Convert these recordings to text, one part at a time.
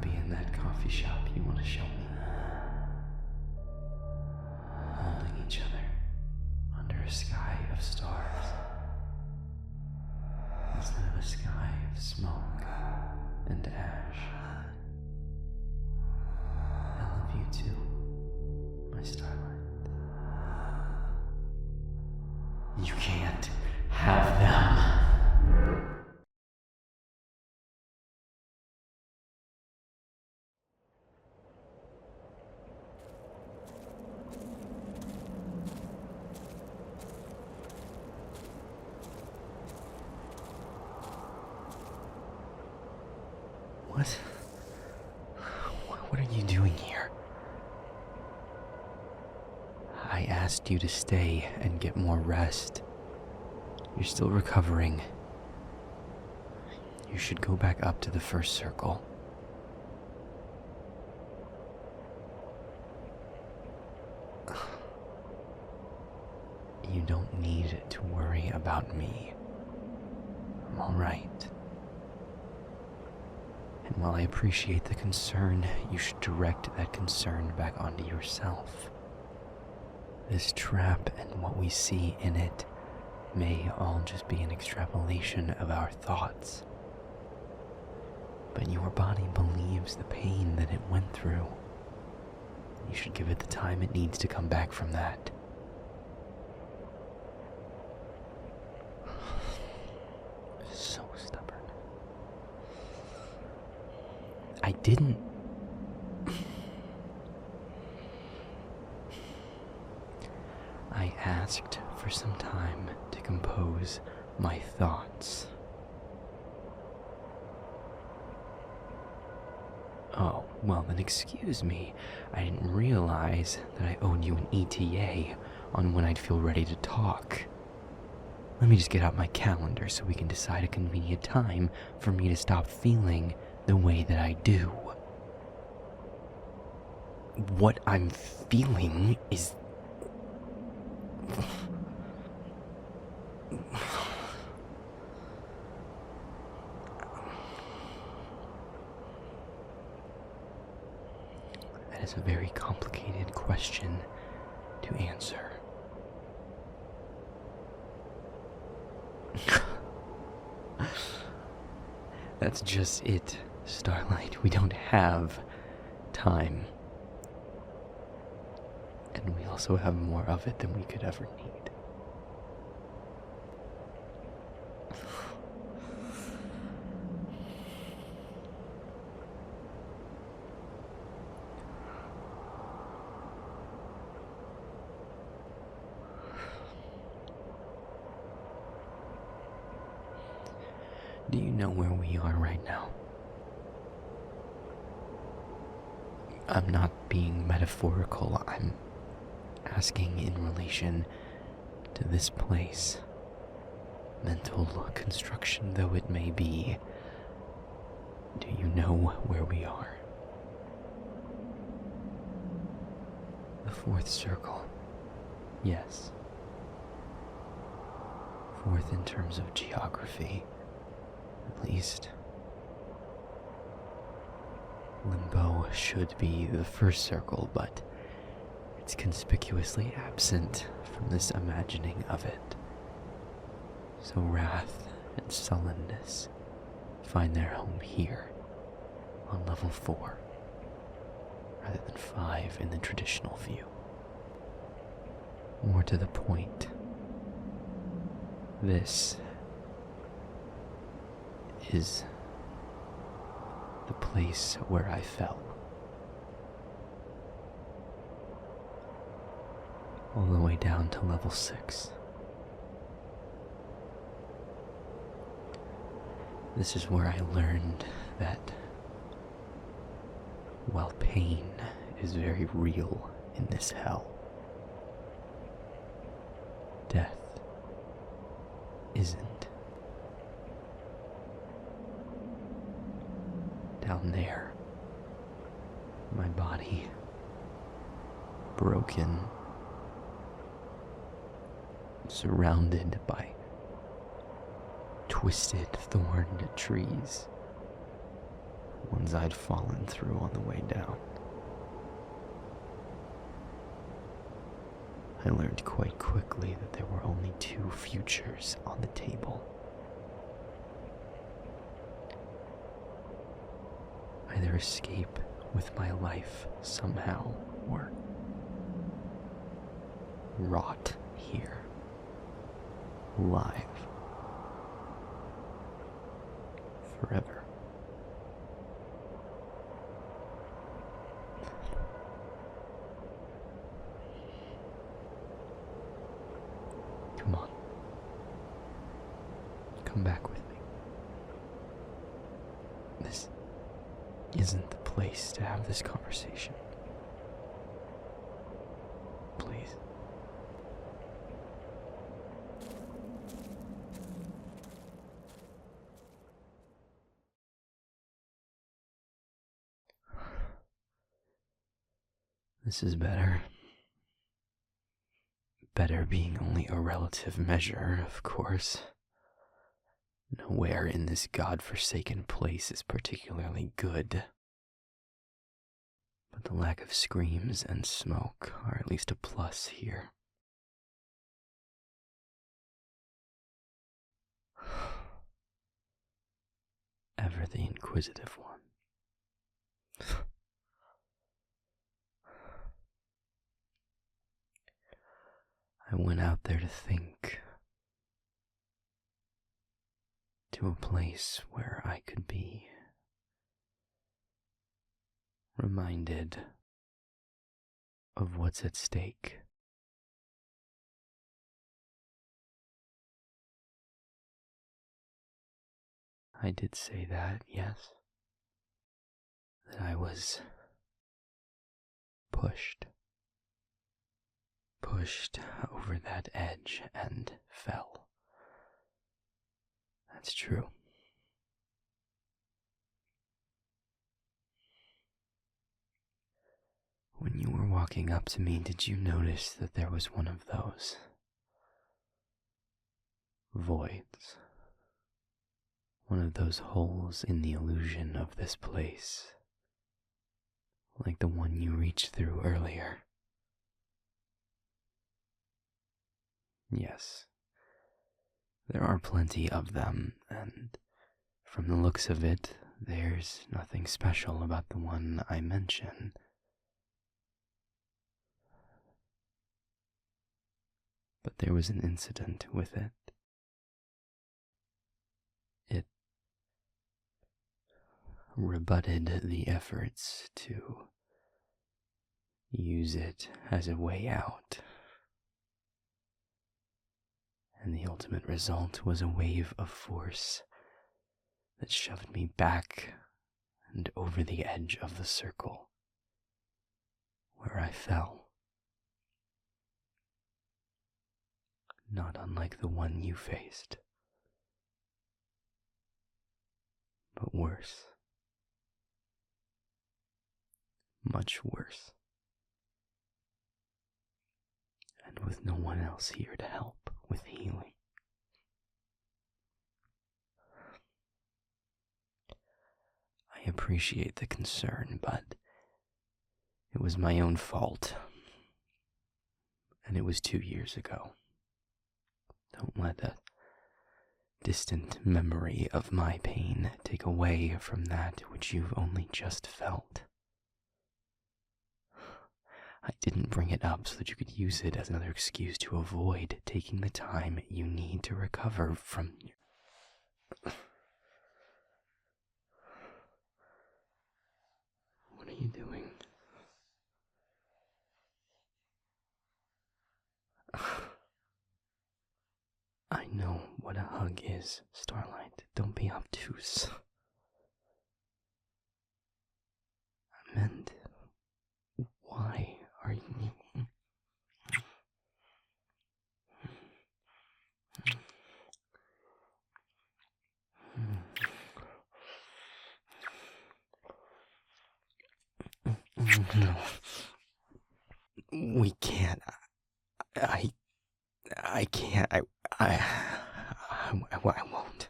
be in that coffee shop you want to show me. Holding each other under a sky of stars instead of a sky of smoke and ash. I love you too, my starlight. You can't have them. What are you doing here? I asked you to stay and get more rest. You're still recovering. You should go back up to the first circle. You don't need to worry about me. I'm all right. And while I appreciate the concern, you should direct that concern back onto yourself. This trap and what we see in it may all just be an extrapolation of our thoughts. But your body believes the pain that it went through. You should give it the time it needs to come back from that. So stubborn. I didn't. I asked for some time to compose my thoughts. Oh, well then excuse me. I didn't realize that I owed you an ETA on when I'd feel ready to talk. Let me just get out my calendar so we can decide a convenient time for me to stop feeling the way that I do. What I'm feeling is... That is a very complicated question to answer. That's just it, Starlight. We don't have time. And we also have more of it than we could ever need. Do you know where we are right now? I'm not being metaphorical. I'm asking in relation to this place. Mental construction though it may be. Do you know where we are? The fourth circle. Yes. Fourth in terms of geography. At least. Limbo should be the first circle, but it's conspicuously absent from this imagining of it. So wrath and sullenness find their home here, on level 4, rather than 5 in the traditional view. More to the point, this is the place where I fell. All the way down to level 6. This is where I learned that while pain is very real in this hell, death isn't. Down there, my body broken, surrounded by twisted, thorned trees, ones I'd fallen through on the way down. I learned quite quickly that there were only two futures on the table. Either escape with my life somehow, or rot here, live, forever. Come on. Come back with me. This isn't the place to have this conversation. Please. This is better. Better being only a relative measure, of course. Nowhere in this godforsaken place is particularly good. But the lack of screams and smoke are at least a plus here. Ever the inquisitive one. I went out there to think. To a place where I could be reminded of what's at stake. I did say that, yes. That I was pushed over that edge and fell. That's true. When you were walking up to me, did you notice that there was one of those voids? One of those holes in the illusion of this place, like the one you reached through earlier. Yes, there are plenty of them, and from the looks of it, there's nothing special about the one I mention. But there was an incident with it. It rebutted the efforts to use it as a way out. And the ultimate result was a wave of force that shoved me back and over the edge of the circle, where I fell. Not unlike the one you faced, but worse. Much worse. And with no one else here to help with healing. I appreciate the concern, but it was my own fault. And it was 2 years ago. Don't let a distant memory of my pain take away from that which you've only just felt. I didn't bring it up so that you could use it as another excuse to avoid taking the time you need to recover from your... What are you doing? I know what a hug is, Starlight. Don't be obtuse. I meant, why are you... No. We can't. I can't. I won't.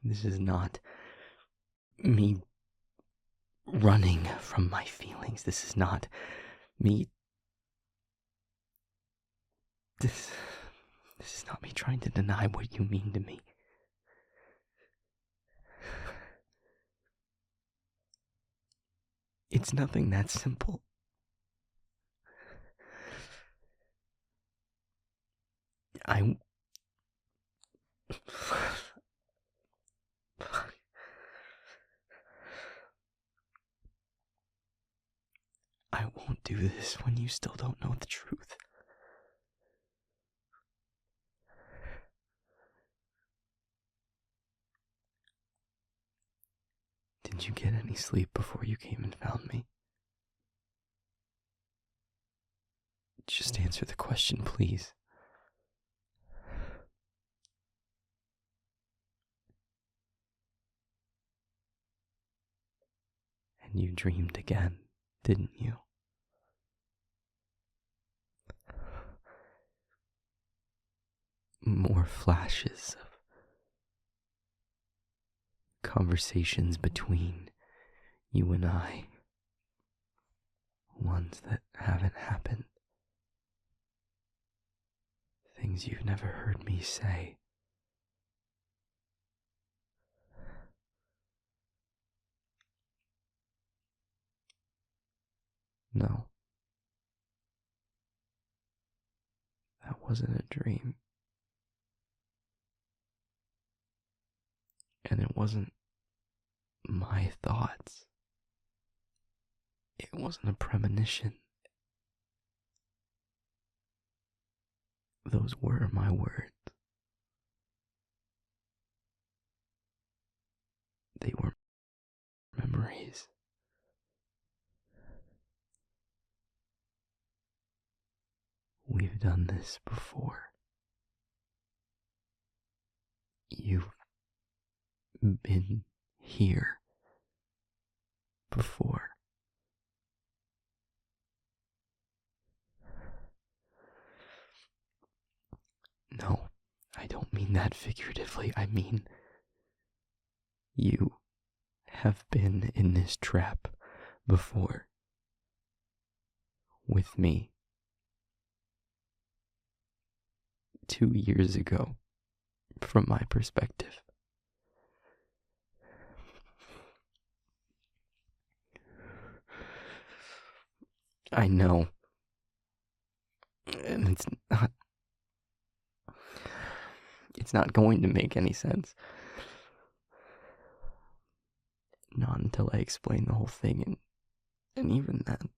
This is not me running from my feelings. This is not me. This is not me trying to deny what you mean to me. It's nothing that simple. I won't do this when you still don't know the truth. Did you get any sleep before you came and found me? Just answer the question, please. And you dreamed again, didn't you? More flashes of conversations between you and I. Ones that haven't happened. Things you've never heard me say. No. That wasn't a dream. And it wasn't my thoughts. It wasn't a premonition. Those were my words. They were memories. We've done this before. You've been here before. No, I don't mean that figuratively. I mean, you have been in this trap before. With me. 2 years ago, from my perspective. I know. And it's not going to make any sense. Not until I explain the whole thing, and even then.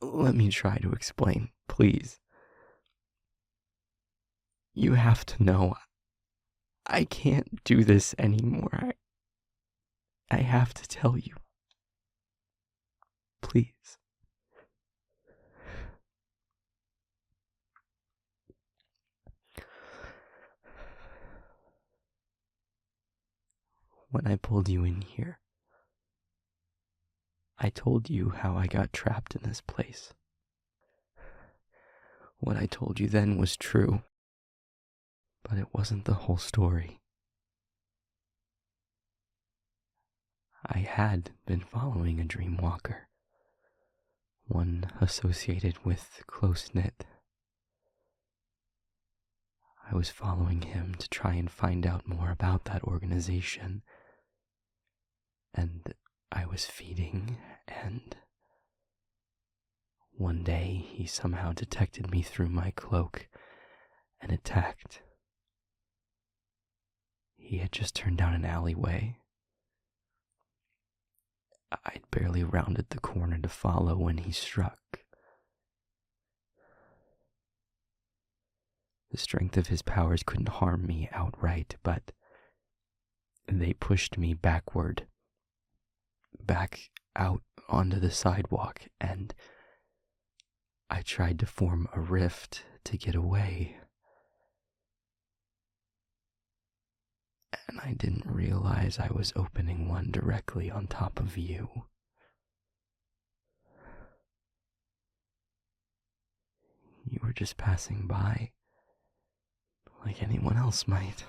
Let me try to explain, please. You have to know, I can't do this anymore. I have to tell you. Please. When I pulled you in here, I told you how I got trapped in this place. What I told you then was true, but it wasn't the whole story. I had been following a dream walker, one associated with close-knit. I was following him to try and find out more about that organization, and I was feeding, and one day he somehow detected me through my cloak and attacked. He had just turned down an alleyway. I'd barely rounded the corner to follow when he struck. The strength of his powers couldn't harm me outright, but they pushed me backward, back out onto the sidewalk, and I tried to form a rift to get away. And I didn't realize I was opening one directly on top of you. You were just passing by, like anyone else might.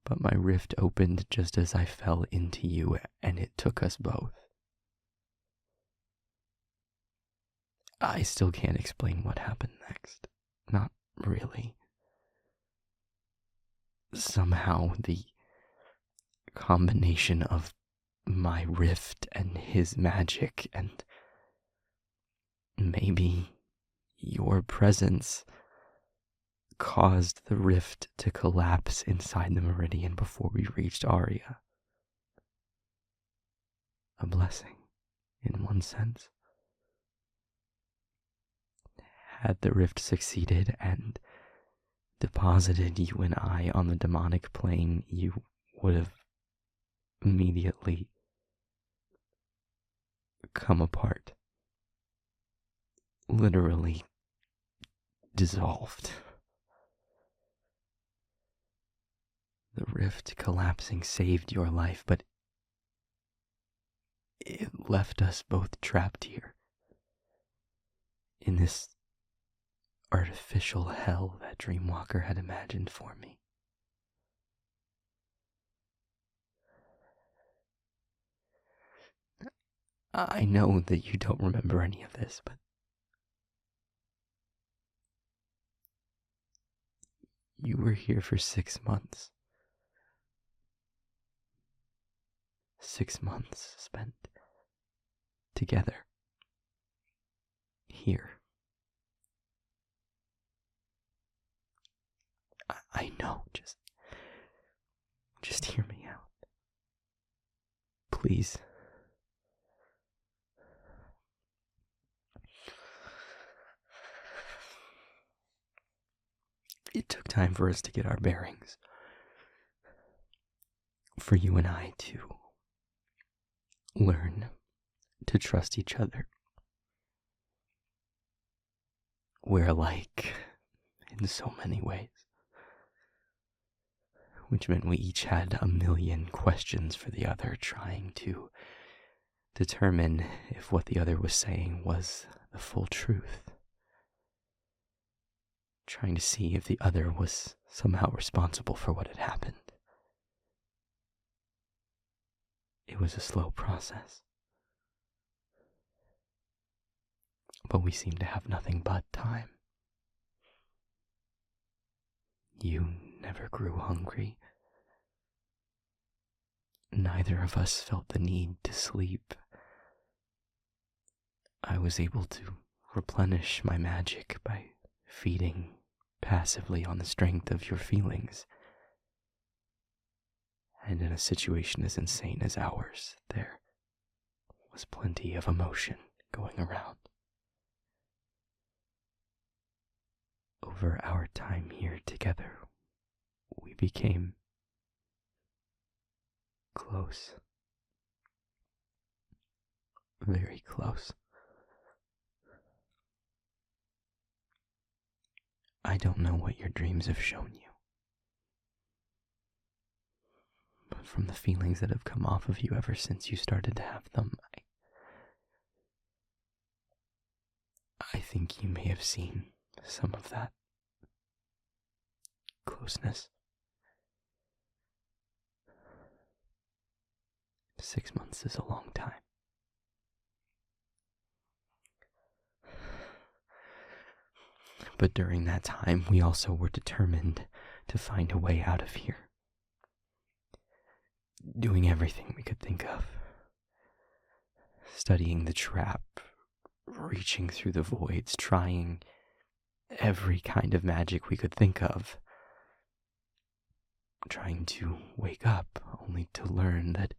But my rift opened just as I fell into you, and it took us both. I still can't explain what happened next. Not really. Somehow the combination of my rift and his magic and maybe your presence caused the rift to collapse inside the meridian before we reached Aria. A blessing, in one sense. Had the rift succeeded and deposited you and I on the demonic plane, you would have immediately come apart. Literally dissolved. The rift collapsing saved your life, but it left us both trapped here in this artificial hell that Dreamwalker had imagined for me. I know that you don't remember any of this, but you were here for 6 months. 6 months spent together. Here. I know, just hear me out. Please. It took time for us to get our bearings. For you and I to learn to trust each other. We're alike in so many ways. Which meant we each had a million questions for the other, trying to determine if what the other was saying was the full truth. Trying to see if the other was somehow responsible for what had happened. It was a slow process. But we seemed to have nothing but time. You never grew hungry. Neither of us felt the need to sleep. I was able to replenish my magic by feeding passively on the strength of your feelings. And in a situation as insane as ours, there was plenty of emotion going around. Over our time here together, we became close. Very close. I don't know what your dreams have shown you, but from the feelings that have come off of you ever since you started to have them, I think you may have seen some of that closeness. 6 months is a long time. But during that time, we also were determined to find a way out of here. Doing everything we could think of. Studying the trap, reaching through the voids, trying every kind of magic we could think of. Trying to wake up, only to learn that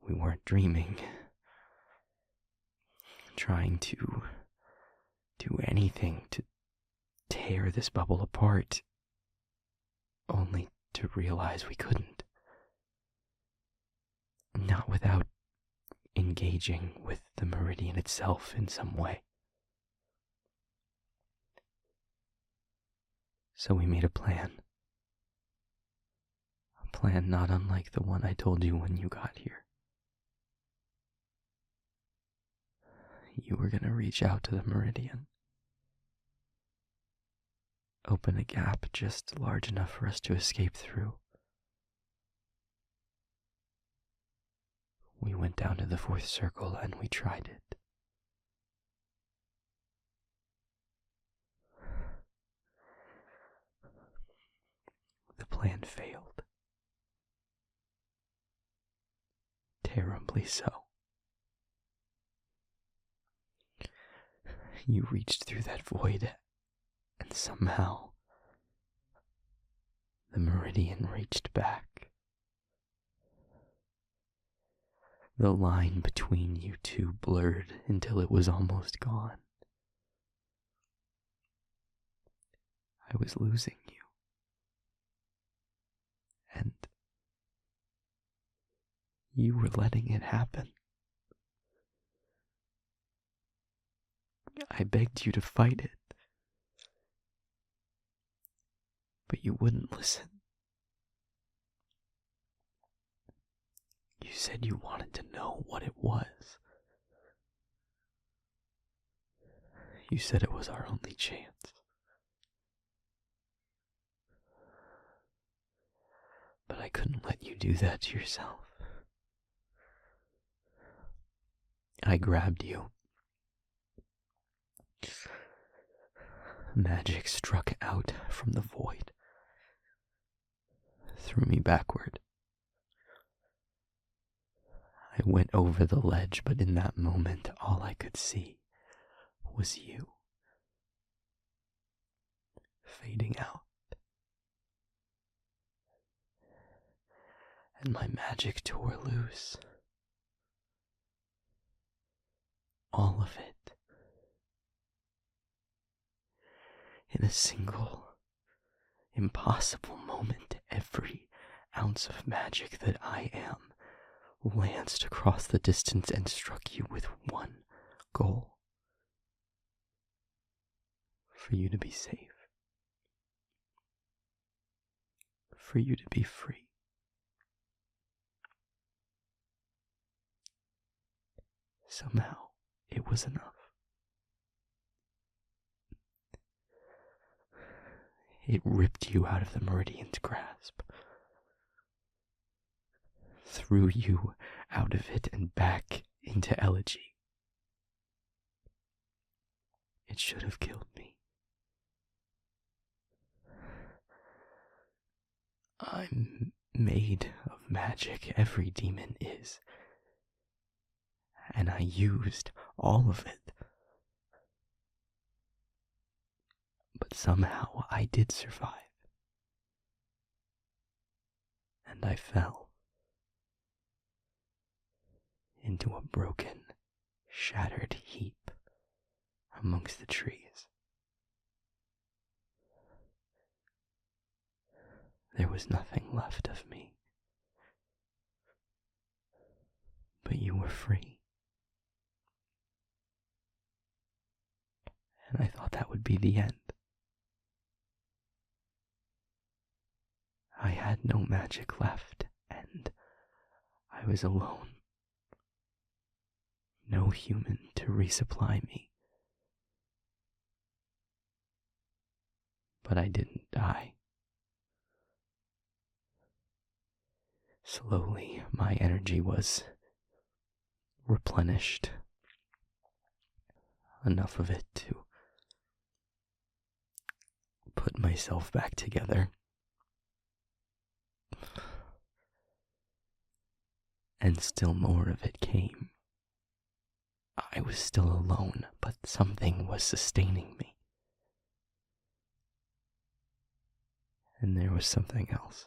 we weren't dreaming. Trying to do anything to tear this bubble apart, only to realize we couldn't. Not without engaging with the meridian itself in some way. So we made a plan. A plan not unlike the one I told you when you got here. You were going to reach out to the meridian. open a gap just large enough for us to escape through. We went down to the fourth circle and we tried it. The plan failed. Terribly so. You reached through that void, and somehow the meridian reached back. The line between you two blurred until it was almost gone. I was losing you. And you were letting it happen. I begged you to fight it, but you wouldn't listen. You said you wanted to know what it was. You said it was our only chance. But I couldn't let you do that to yourself. I grabbed you. Magic struck out from the void, threw me backward. I went over the ledge, but in that moment, all I could see was you, fading out. And my magic tore loose. All of it. In a single, impossible moment, every ounce of magic that I am lanced across the distance and struck you with one goal. For you to be safe. For you to be free. Somehow, it was enough. It ripped you out of the meridian's grasp, threw you out of it and back into elegy. It should have killed me. I'm made of magic, every demon is, and I used all of it. But somehow I did survive. And I fell into a broken, shattered heap amongst the trees. There was nothing left of me. But you were free. And I thought that would be the end. I had no magic left, and I was alone. No human to resupply me. But I didn't die. Slowly, my energy was replenished. Enough of it to put myself back together. And still more of it came. I was still alone, but something was sustaining me. And there was something else.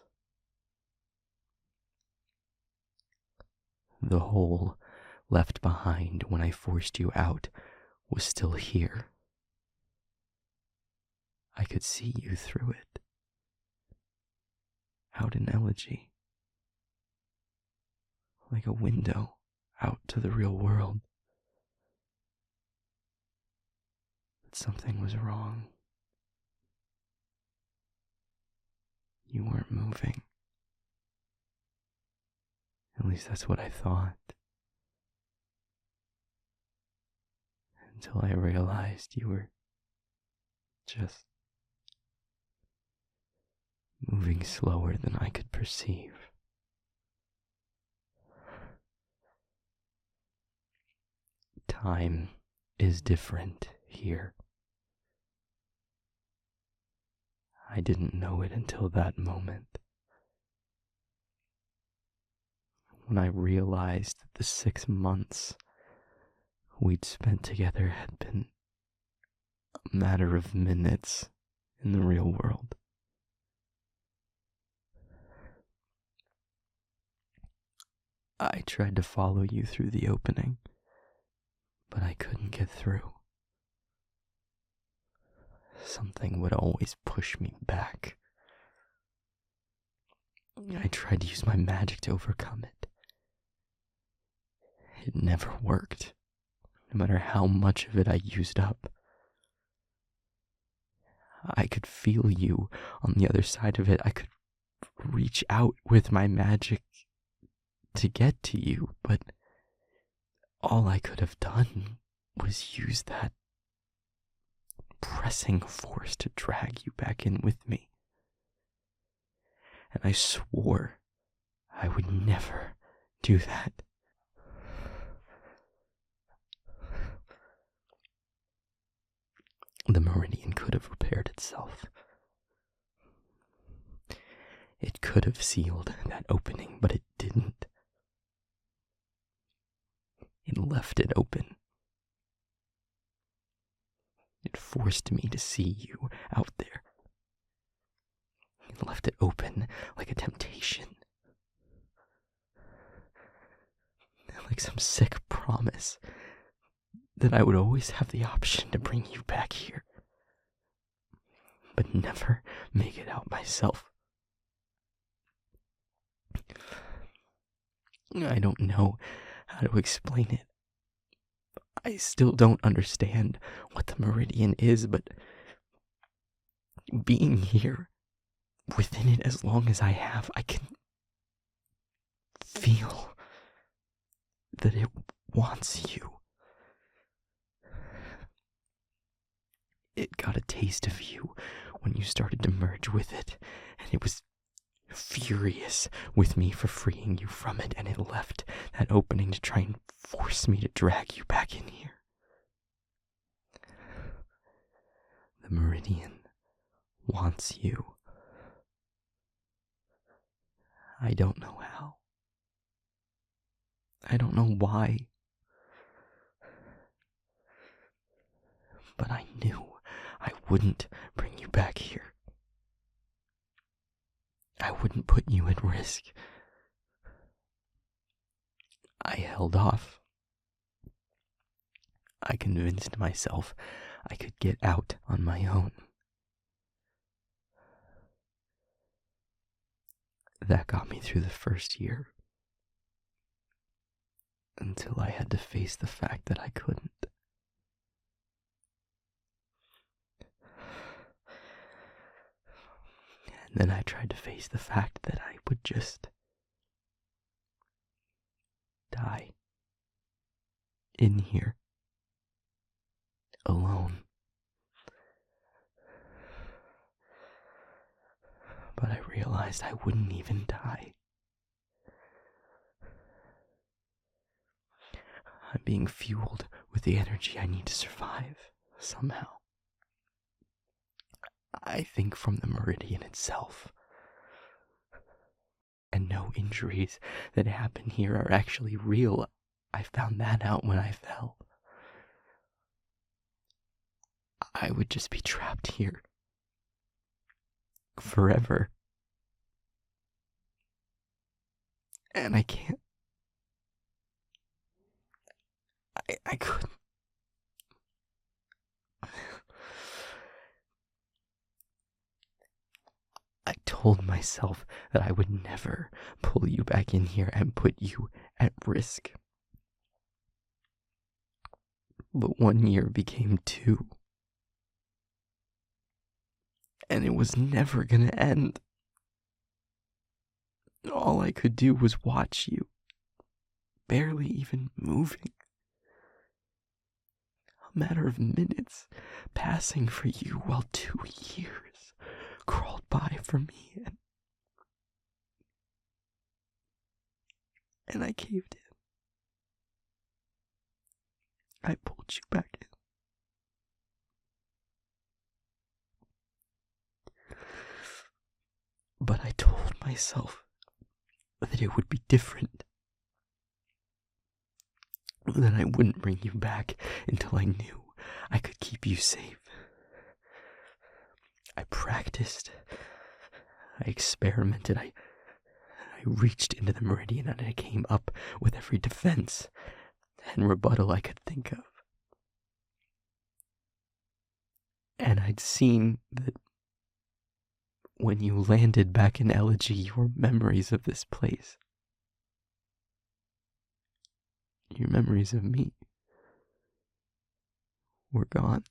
The hole left behind when I forced you out was still here. I could see you through it. Out in elegy. Like a window out to the real world. But something was wrong. You weren't moving. At least that's what I thought. Until I realized you were just moving slower than I could perceive. Time is different here. I didn't know it until that moment, when I realized that the 6 months we'd spent together had been a matter of minutes in the real world. I tried to follow you through the opening, but I couldn't get through. Something would always push me back. I tried to use my magic to overcome it. It never worked, no matter how much of it I used up. I could feel you on the other side of it. I could reach out with my magic to get to you, but all I could have done was use that pressing force to drag you back in with me. And I swore I would never do that. The meridian could have repaired itself. It could have sealed that opening, but it didn't. It left it open. It forced me to see you out there. It left it open like a temptation. Like some sick promise that I would always have the option to bring you back here, but never make it out myself. I don't know how to explain it. I still don't understand what the meridian is, but being here within it as long as I have, I can feel that it wants you. It got a taste of you when you started to merge with it, and it was furious with me for freeing you from it, and it left that opening to try and force me to drag you back in here. The meridian wants you. I don't know how. I don't know why. But I knew I wouldn't bring you back here. I wouldn't put you at risk. I held off. I convinced myself I could get out on my own. That got me through the first year, until I had to face the fact that I couldn't. And then I tried to face the fact that I would just die in here, alone. But I realized I wouldn't even die. I'm being fueled with the energy I need to survive, somehow. I think from the meridian itself. And no injuries that happen here are actually real. I found that out when I fell. I would just be trapped here. Forever. And I can't. I couldn't. I told myself that I would never pull you back in here and put you at risk. But 1 year became 2. And it was never gonna end. All I could do was watch you, barely even moving. A matter of minutes passing for you, while 2 years crawled by for me, and I caved in. I pulled you back in. But I told myself that it would be different. That I wouldn't bring you back until I knew I could keep you safe. I practiced. I experimented. I reached into the meridian and I came up with every defense and rebuttal I could think of. And I'd seen that when you landed back in Elegy, your memories of this place, your memories of me, were gone.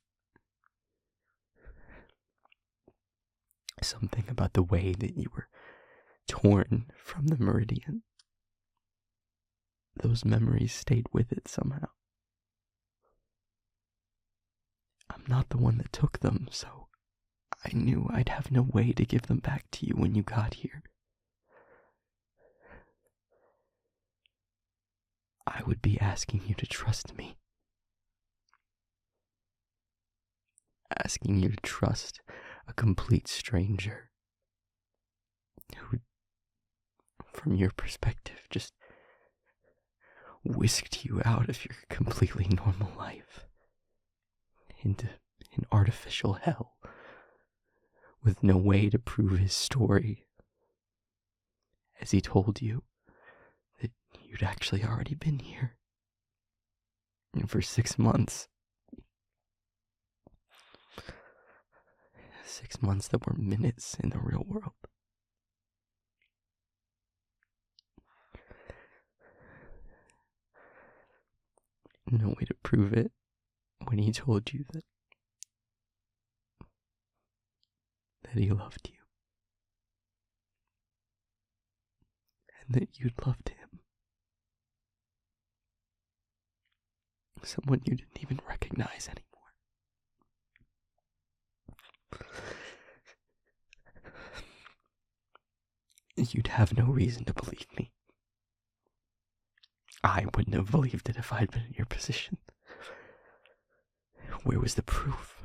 Something about the way that you were torn from the meridian, those memories stayed with it somehow. I'm not the one that took them, so I knew I'd have no way to give them back to you when you got here. I would be asking you to trust me. Asking you to trust a complete stranger who, from your perspective, just whisked you out of your completely normal life into an artificial hell with no way to prove his story, as he told you that you'd actually already been here. And for 6 months. 6 months that were minutes in the real world. No way to prove it when he told you that he loved you. And that you'd loved him. Someone you didn't even recognize anymore. You'd have no reason to believe me. I wouldn't have believed it if I'd been in your position. Where was the proof?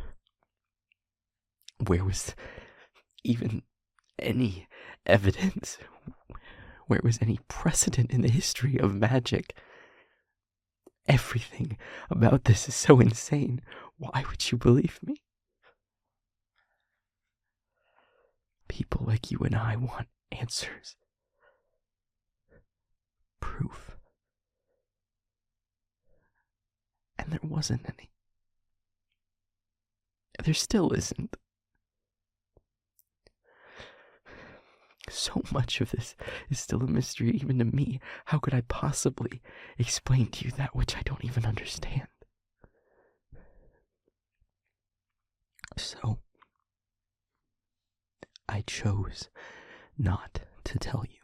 Where was even any evidence? Where was any precedent in the history of magic? Everything about this is so insane. Why would you believe me? People like you and I want answers. Proof. And there wasn't any. There still isn't. So much of this is still a mystery even to me. How could I possibly explain to you that which I don't even understand? So, I chose not to tell you.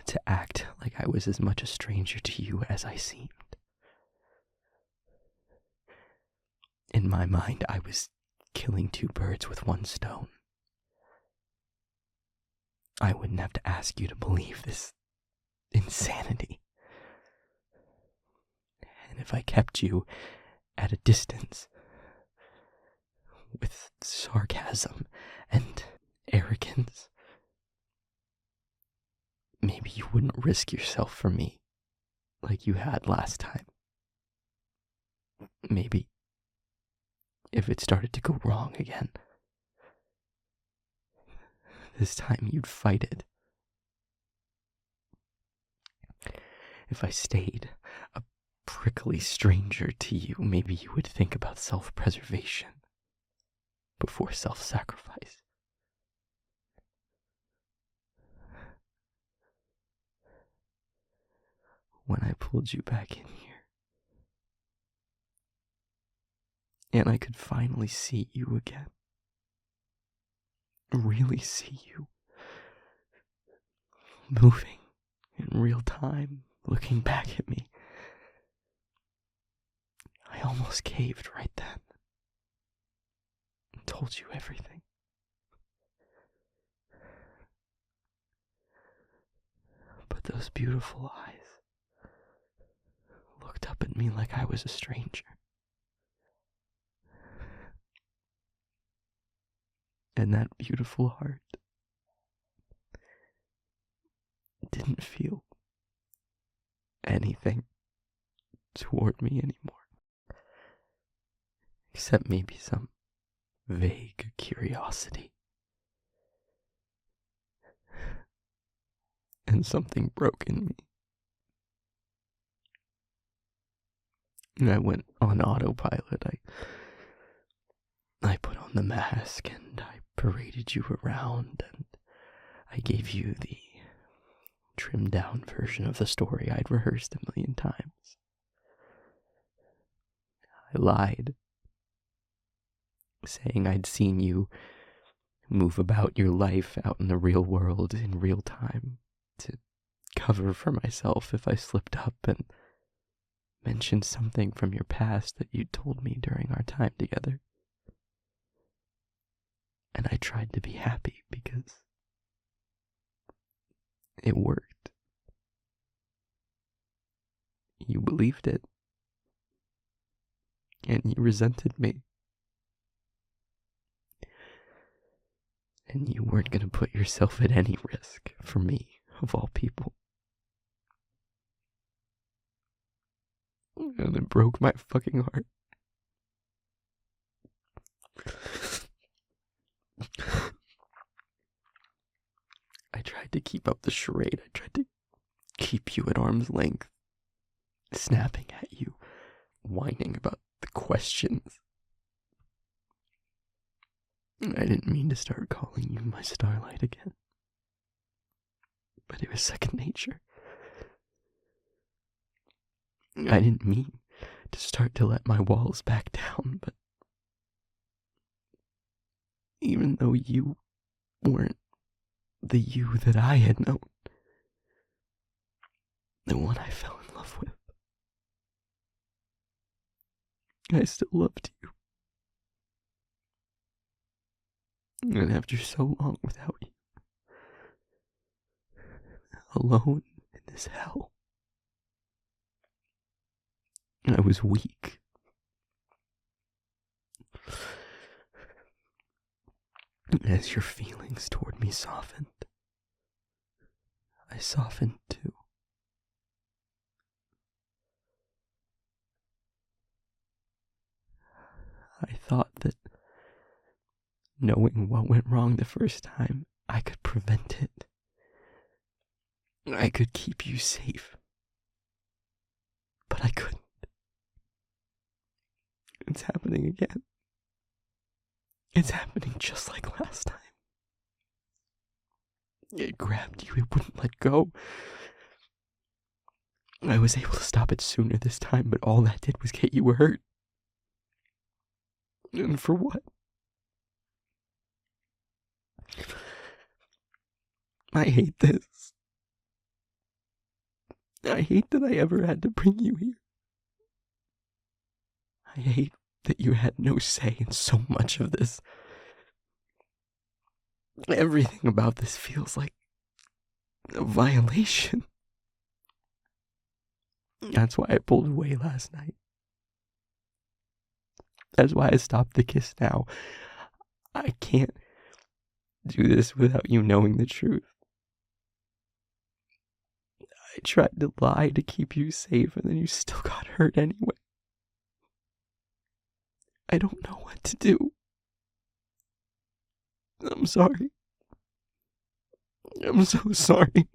To act like I was as much a stranger to you as I seemed. In my mind, I was killing 2 birds with 1 stone. I wouldn't have to ask you to believe this insanity. And if I kept you at a distance, with sarcasm and arrogance, maybe you wouldn't risk yourself for me like you had last time. Maybe if it started to go wrong again, this time you'd fight it. If I stayed a prickly stranger to you, maybe you would think about self-preservation before self-sacrifice. When I pulled you back in here, and I could finally see you again, really see you, moving in real time, looking back at me, I almost caved right then. told you everything. But those beautiful eyes looked up at me like I was a stranger. And that beautiful heart didn't feel anything toward me anymore. Except maybe some vague curiosity. And something broke in me. And I went on autopilot. I put on the mask and I paraded you around and I gave you the trimmed down version of the story I'd rehearsed a million times. I lied, saying I'd seen you move about your life out in the real world in real time to cover for myself if I slipped up and mentioned something from your past that you'd told me during our time together. And I tried to be happy because it worked. You believed it. And you resented me. And you weren't going to put yourself at any risk for me, of all people. And it broke my fucking heart. I tried to keep up the charade. I tried to keep you at arm's length, snapping at you, whining about the questions. I didn't mean to start calling you my starlight again, but it was second nature. I didn't mean to start to let my walls back down, but even though you weren't the you that I had known, the one I fell in love with, I still loved you. And after so long without you, alone in this hell, I was weak. As your feelings toward me softened, I softened too. I thought that knowing what went wrong the first time, I could prevent it. I could keep you safe. But I couldn't. It's happening again. It's happening just like last time. It grabbed you, it wouldn't let go. I was able to stop it sooner this time, but all that did was get you hurt. And for what? I hate this. I hate that I ever had to bring you here. I hate that you had no say in so much of this. Everything about this feels like a violation. That's why I pulled away last night. That's why I stopped the kiss now. I can't do this without you knowing the truth. I tried to lie to keep you safe, and then you still got hurt anyway. I don't know what to do. I'm sorry. I'm so sorry.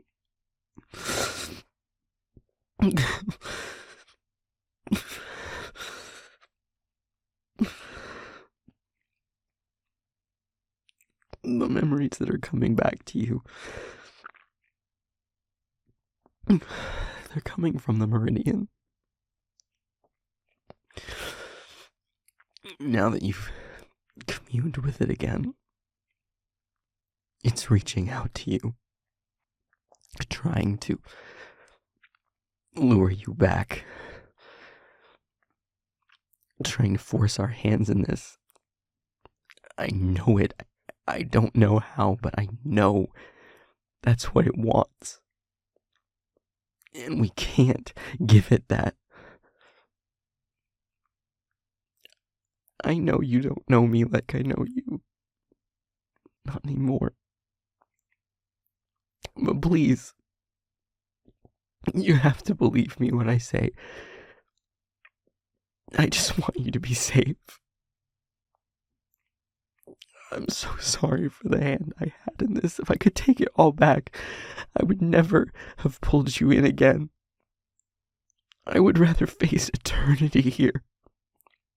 The memories that are coming back to you, they're coming from the meridian. Now that you've communed with it again, it's reaching out to you, trying to lure you back, trying to force our hands in this. I know it. I don't know how, but I know that's what it wants. And we can't give it that. I know you don't know me like I know you. Not anymore. But please, you have to believe me when I say, I just want you to be safe. I'm so sorry for the hand I had in this. If I could take it all back, I would never have pulled you in again. I would rather face eternity here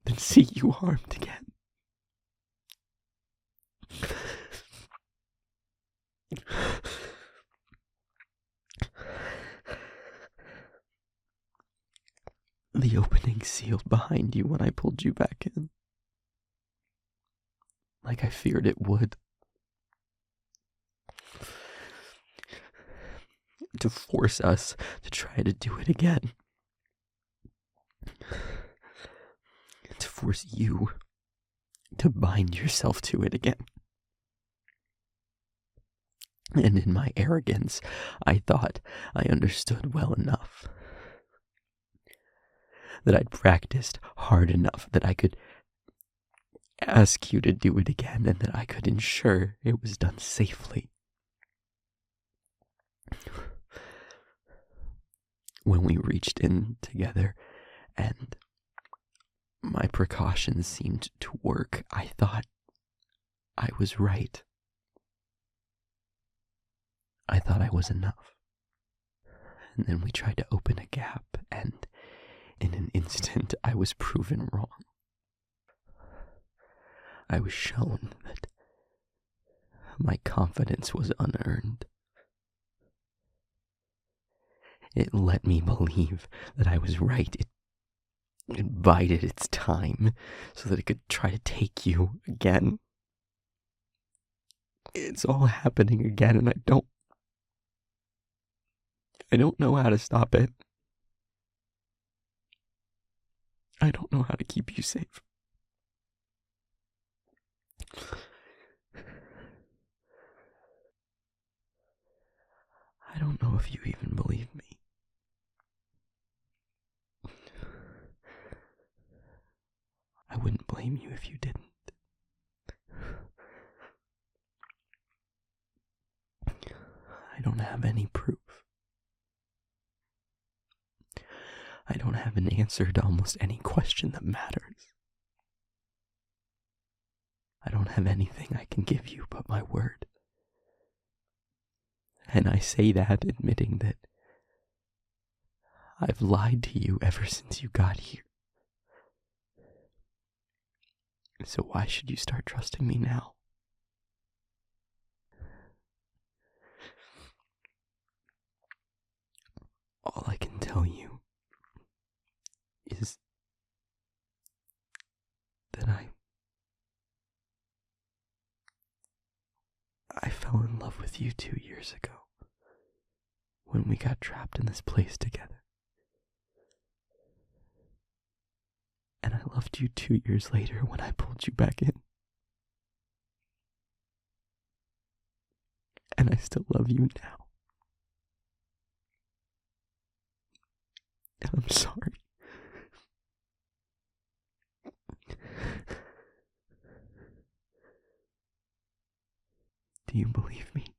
than see you harmed again. The opening sealed behind you when I pulled you back in, like I feared it would. To force us to try to do it again. To force you to bind yourself to it again. And in my arrogance, I thought I understood well enough. That I'd practiced hard enough that I could ask you to do it again and that I could ensure it was done safely. When we reached in together and my precautions seemed to work, I thought I was right. I thought I was enough. And then we tried to open a gap, and in an instant I was proven wrong. I was shown that my confidence was unearned. It let me believe that I was right. It bided its time so that it could try to take you again. It's all happening again, and I don't know how to stop it. I don't know how to keep you safe. I don't know if you even believe me. I wouldn't blame you if you didn't. I don't have any proof. I don't have an answer to almost any question that matters. I don't have anything I can give you but my word. And I say that admitting that I've lied to you ever since you got here. So why should you start trusting me now? All I can tell you is that I fell in love with you 2 years ago when we got trapped in this place together. And I loved you 2 years later when I pulled you back in. And I still love you now. And I'm sorry. Do you believe me?